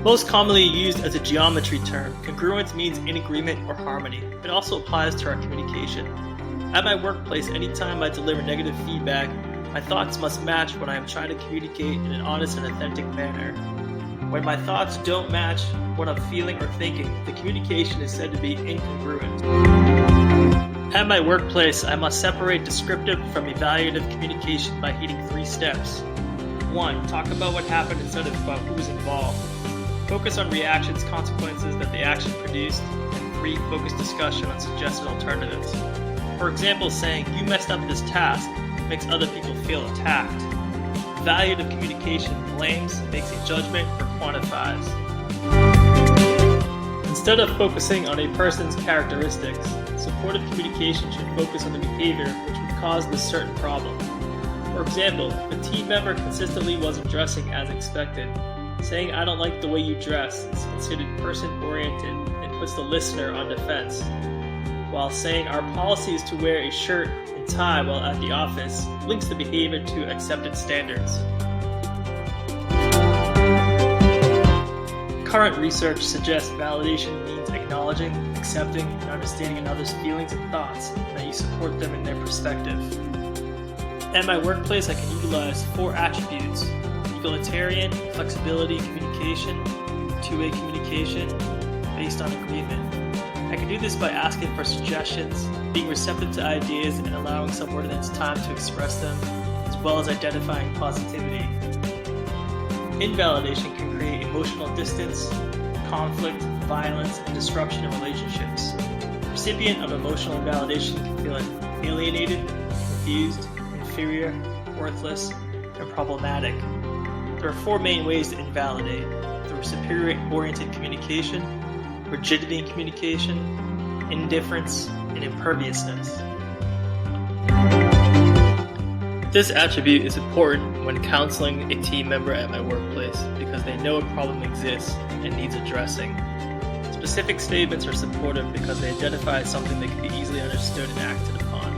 Most commonly used as a geometry term, congruence means in agreement or harmony. It also applies to our communication. At my workplace, anytime I deliver negative feedback, my thoughts must match what I am trying to communicate in an honest and authentic manner. When my thoughts don't match what I'm feeling or thinking, the communication is said to be incongruent. At my workplace, I must separate descriptive from evaluative communication by heeding 3 steps. 1. Talk about what happened instead of about who was involved. Focus on reactions, consequences that the action produced, and 3. Focus discussion on suggested alternatives. For example, saying, "You messed up this task," makes other people feel attacked. Evaluative communication blames, makes a judgment, or quantifies. Instead of focusing on a person's characteristics, supportive communication should focus on the behavior which would cause this certain problem. For example, if a team member consistently wasn't dressing as expected, saying "I don't like the way you dress" is considered person-oriented and puts the listener on defense, while saying "our policy is to wear a shirt and tie while at the office" links the behavior to accepted standards. Current research suggests validation means acknowledging, accepting, and understanding another's feelings and thoughts, and that you support them in their perspective. At my workplace, I can utilize 4 attributes: egalitarian, flexibility, communication, two-way communication, based on agreement. I can do this by asking for suggestions, being receptive to ideas, and allowing subordinates time to express them, as well as identifying positivity. Invalidation can create emotional distance, conflict, violence, and disruption in relationships. The recipient of emotional invalidation can feel alienated, confused, inferior, worthless, and problematic. There are 4 main ways to invalidate: through superior-oriented communication, rigidity in communication, indifference, and imperviousness. This attribute is important when counseling a team member at my workplace because they know a problem exists and needs addressing. Specific statements are supportive because they identify something that can be easily understood and acted upon.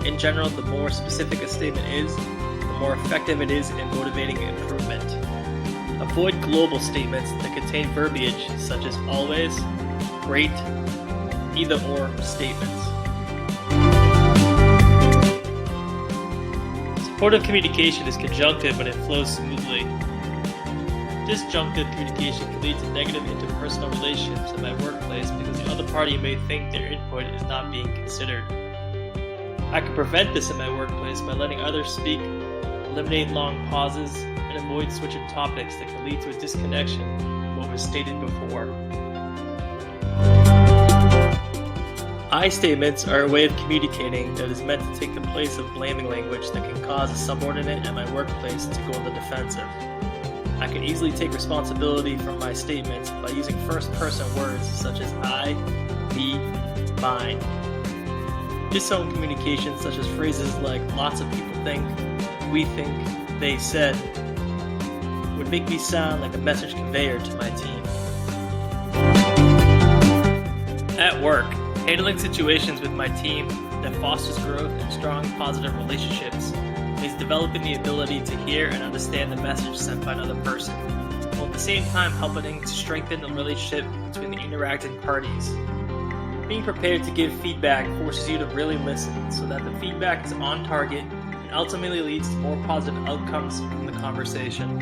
In general, the more specific a statement is, the more effective it is in motivating improvement. Avoid global statements that contain verbiage such as always, great, either-or statements. Supportive communication is conjunctive when it flows smoothly. Disjunctive communication can lead to negative interpersonal relationships at my workplace because the other party may think their input is not being considered. I can prevent this in my workplace by letting others speak, eliminate long pauses, and avoid switching topics that can lead to a disconnection from what was stated before. I statements are a way of communicating that is meant to take the place of blaming language that can cause a subordinate at my workplace to go on the defensive. I can easily take responsibility for my statements by using first-person words such as I, me, mine. Disown communication such as phrases like "lots of people think," "we think," "they said," would make me sound like a message conveyor to my team. At work, handling situations with my team that fosters growth and strong positive relationships means developing the ability to hear and understand the message sent by another person, while at the same time helping to strengthen the relationship between the interacting parties. Being prepared to give feedback forces you to really listen so that the feedback is on target and ultimately leads to more positive outcomes from the conversation.